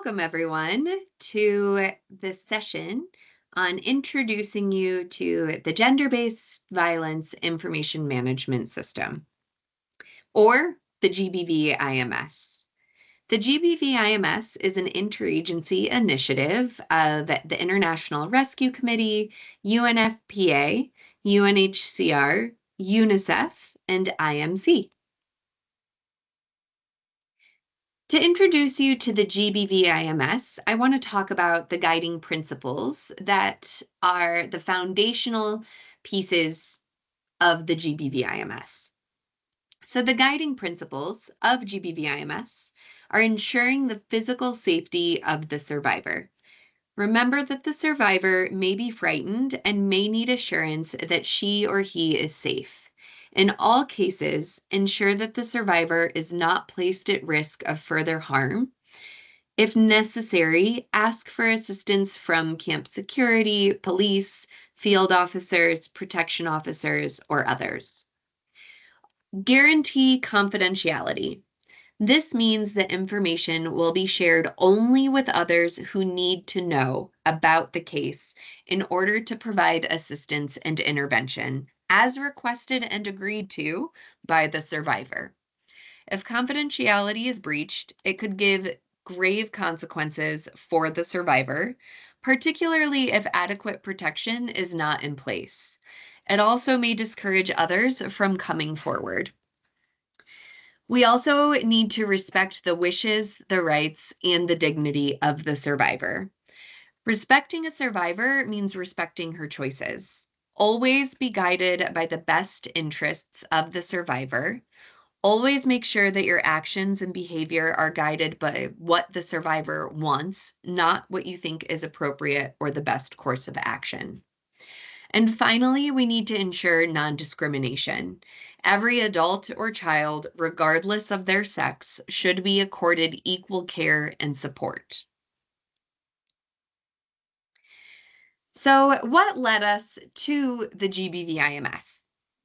Welcome, everyone, to this session on introducing you to the Gender-Based Violence Information Management System, or the GBVIMS. The GBVIMS is an interagency initiative of the International Rescue Committee, UNFPA, UNHCR, UNICEF, and IMC. To introduce you to the GBVIMS, I want to talk about the guiding principles that are the foundational pieces of the GBVIMS. So the guiding principles of GBVIMS are ensuring the physical safety of the survivor. Remember that the survivor may be frightened and may need assurance that she or he is safe. In all cases, ensure that the survivor is not placed at risk of further harm. If necessary, ask for assistance from camp security, police, field officers, protection officers, or others. Guarantee confidentiality. This means that information will be shared only with others who need to know about the case in order to provide assistance and intervention, as requested and agreed to by the survivor. If confidentiality is breached, it could give grave consequences for the survivor, particularly if adequate protection is not in place. It also may discourage others from coming forward. We also need to respect the wishes, the rights, and the dignity of the survivor. Respecting a survivor means respecting her choices. Always be guided by the best interests of the survivor. Always make sure that your actions and behavior are guided by what the survivor wants, not what you think is appropriate or the best course of action. And finally, we need to ensure non-discrimination. Every adult or child, regardless of their sex, should be accorded equal care and support. So what led us to the GBVIMS?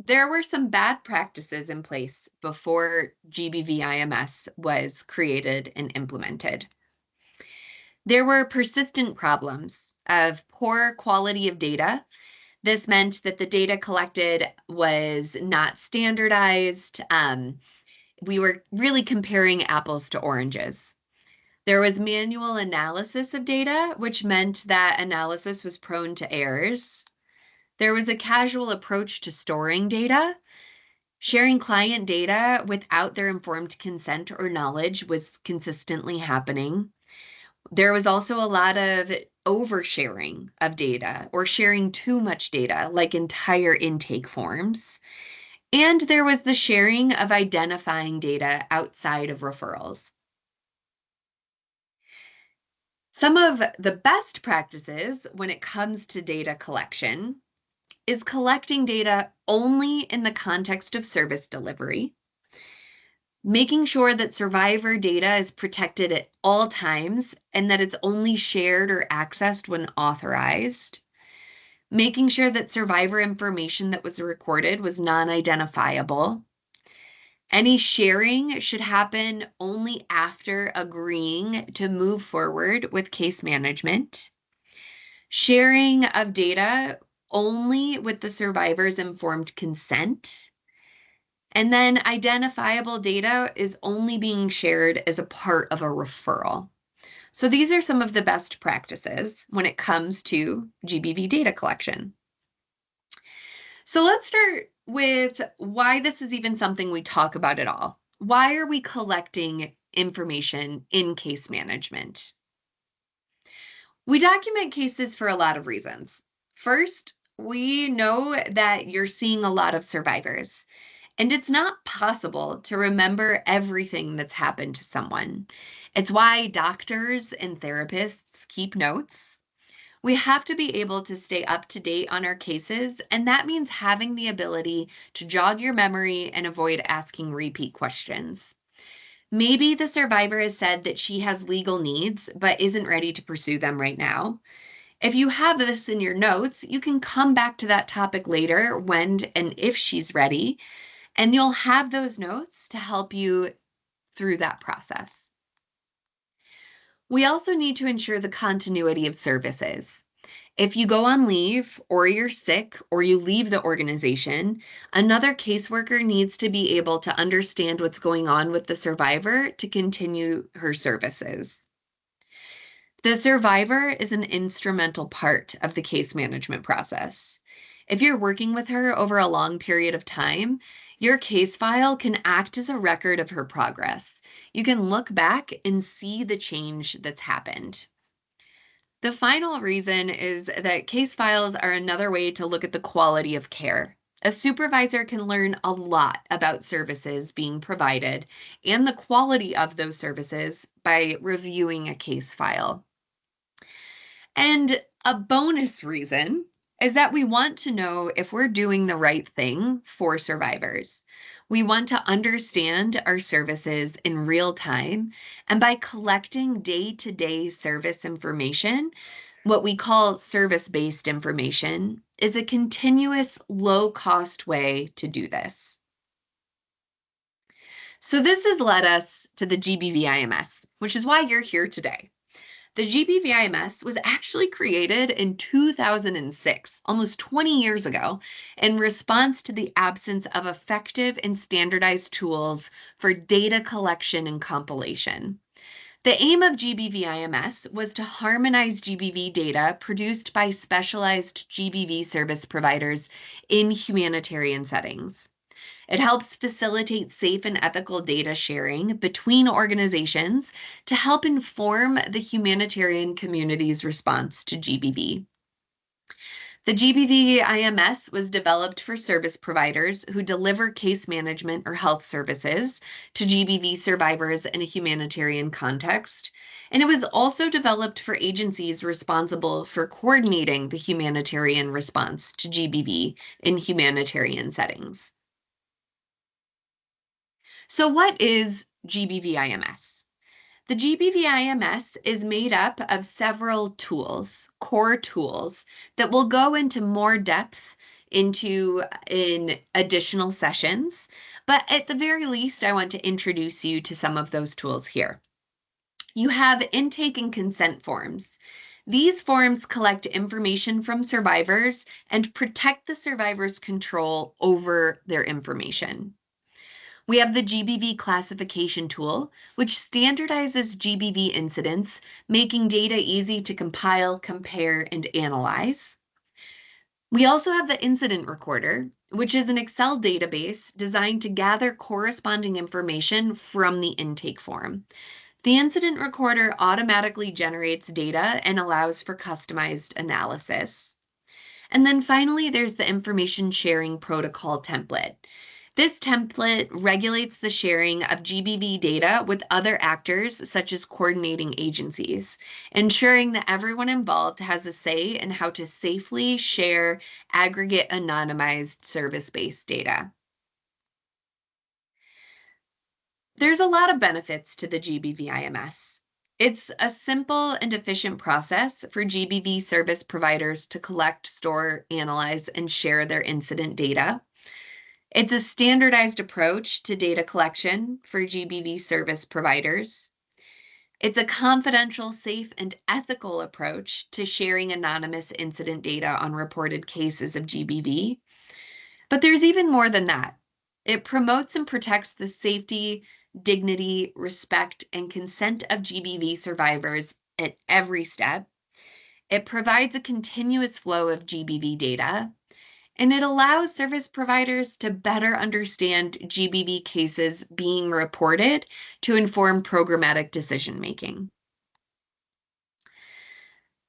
There were some bad practices in place before GBVIMS was created and implemented. There were persistent problems of poor quality of data. This meant that the data collected was not standardized. We were really comparing apples to oranges. There was manual analysis of data, which meant that analysis was prone to errors. There was a casual approach to storing data. Sharing client data without their informed consent or knowledge was consistently happening. There was also a lot of oversharing of data or sharing too much data, like entire intake forms. And there was the sharing of identifying data outside of referrals. Some of the best practices when it comes to data collection is collecting data only in the context of service delivery, making sure that survivor data is protected at all times and that it's only shared or accessed when authorized, making sure that survivor information that was recorded was non-identifiable. Any sharing should happen only after agreeing to move forward with case management. Sharing of data only with the survivor's informed consent. And then identifiable data is only being shared as a part of a referral. So these are some of the best practices when it comes to GBV data collection. So let's start with why this is even something we talk about at all. Why are we collecting information in case management? We document cases for a lot of reasons. First, we know that you're seeing a lot of survivors. And it's not possible to remember everything that's happened to someone. It's why doctors and therapists keep notes. We have to be able to stay up to date on our cases, and that means having the ability to jog your memory and avoid asking repeat questions. Maybe the survivor has said that she has legal needs, but isn't ready to pursue them right now. If you have this in your notes, you can come back to that topic later when and if she's ready. And you'll have those notes to help you through that process. We also need to ensure the continuity of services. If you go on leave or you're sick or you leave the organization, another caseworker needs to be able to understand what's going on with the survivor to continue her services. The survivor is an instrumental part of the case management process. If you're working with her over a long period of time, your case file can act as a record of her progress. You can look back and see the change that's happened. The final reason is that case files are another way to look at the quality of care. A supervisor can learn a lot about services being provided and the quality of those services by reviewing a case file. And a bonus reason is that we want to know if we're doing the right thing for survivors. We want to understand our services in real time. And by collecting day-to-day service information, what we call service-based information, is a continuous low-cost way to do this. So this has led us to the GBVIMS, which is why you're here today. The GBVIMS was actually created in 2006, almost 20 years ago, in response to the absence of effective and standardized tools for data collection and compilation. The aim of GBVIMS was to harmonize GBV data produced by specialized GBV service providers in humanitarian settings. It helps facilitate safe and ethical data sharing between organizations to help inform the humanitarian community's response to GBV. The GBVIMS was developed for service providers who deliver case management or health services to GBV survivors in a humanitarian context. And it was also developed for agencies responsible for coordinating the humanitarian response to GBV in humanitarian settings. So what is GBVIMS? The GBVIMS is made up of several tools, core tools, that will go into more depth into in additional sessions. But at the very least, I want to introduce you to some of those tools here. You have intake and consent forms. These forms collect information from survivors and protect the survivor's control over their information. We have the GBV classification tool, which standardizes GBV incidents, making data easy to compile, compare, and analyze. We also have the incident recorder, which is an Excel database designed to gather corresponding information from the intake form. The incident recorder automatically generates data and allows for customized analysis. And then finally, there's the information sharing protocol template. This template regulates the sharing of GBV data with other actors, such as coordinating agencies, ensuring that everyone involved has a say in how to safely share aggregate anonymized service-based data. There's a lot of benefits to the GBVIMS. It's a simple and efficient process for GBV service providers to collect, store, analyze, and share their incident data. It's a standardized approach to data collection for GBV service providers. It's a confidential, safe, and ethical approach to sharing anonymous incident data on reported cases of GBV. But there's even more than that. It promotes and protects the safety, dignity, respect, and consent of GBV survivors at every step. It provides a continuous flow of GBV data. And it allows service providers to better understand GBV cases being reported to inform programmatic decision-making.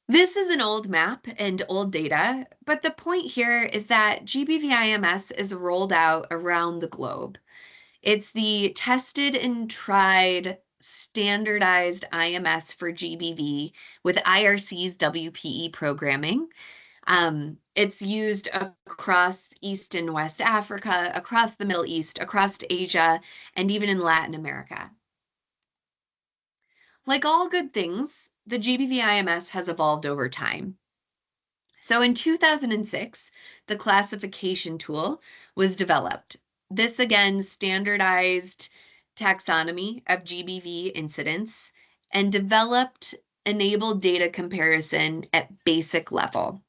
This is an old map and old data, but the point here is that GBVIMS is rolled out around the globe. It's the tested and tried standardized IMS for GBV with IRC's WPE programming. It's used across East and West Africa, across the Middle East, across Asia, and even in Latin America. Like all good things, the GBVIMS has evolved over time. So in 2006, the classification tool was developed. This again standardized taxonomy of GBV incidents and developed enabled data comparison at basic level.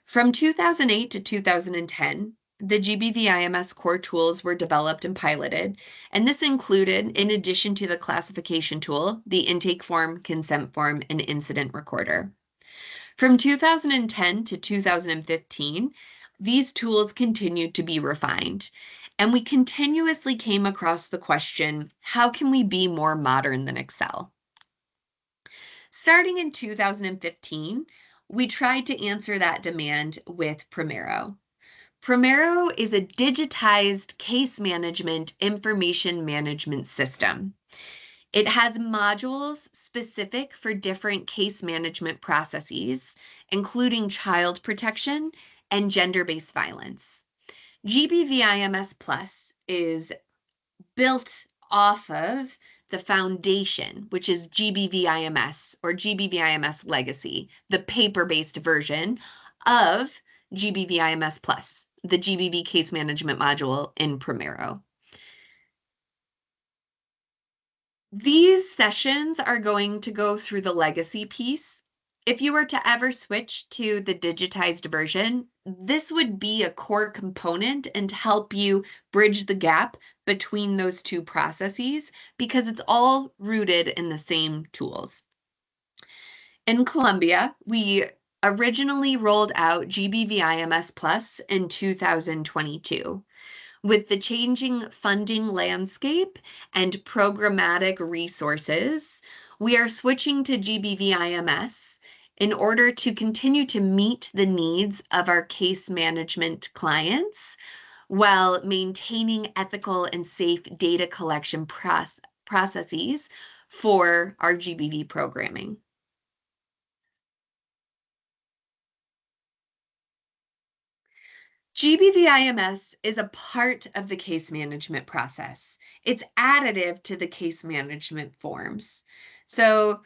From 2008 to 2010, the GBVIMS core tools were developed and piloted, and this included, in addition to the classification tool, the intake form, consent form, and incident recorder. From 2010 to 2015, these tools continued to be refined, and we continuously came across the question, how can we be more modern than Excel? Starting in 2015, we tried to answer that demand with Primero. Primero is a digitized case management information management system. It has modules specific for different case management processes, including child protection and gender-based violence. GBVIMS Plus is built off of the foundation, which is GBVIMS or GBVIMS Legacy, the paper-based version of GBVIMS Plus, the GBV case management module in Primero. These sessions are going to go through the legacy piece. If you were to ever switch to the digitized version, this would be a core component and help you bridge the gap between those two processes because it's all rooted in the same tools. In Colombia, we originally rolled out GBVIMS Plus in 2022. With the changing funding landscape and programmatic resources, we are switching to GBVIMS in order to continue to meet the needs of our case management clients while maintaining ethical and safe data collection processes for our GBV programming. GBVIMS is a part of the case management process. It's additive to the case management forms. So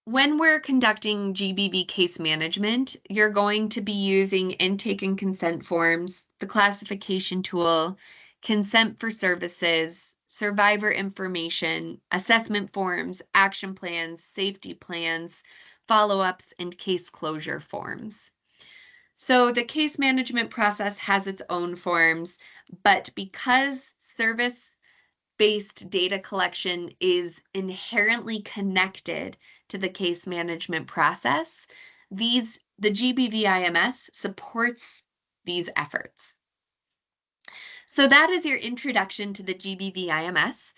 when we're conducting GBV case management, you're going to be using intake and consent forms, the classification tool, consent for services, survivor information, assessment forms, action plans, safety plans, follow-ups, and case closure forms. So the case management process has its own forms, but because service-based data collection is inherently connected to the case management process, the GBVIMS supports these efforts. So that is your introduction to the GBVIMS.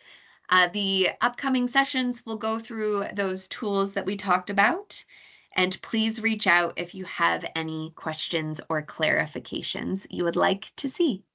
The upcoming sessions will go through those tools that we talked about. And please reach out if you have any questions or clarifications you would like to see.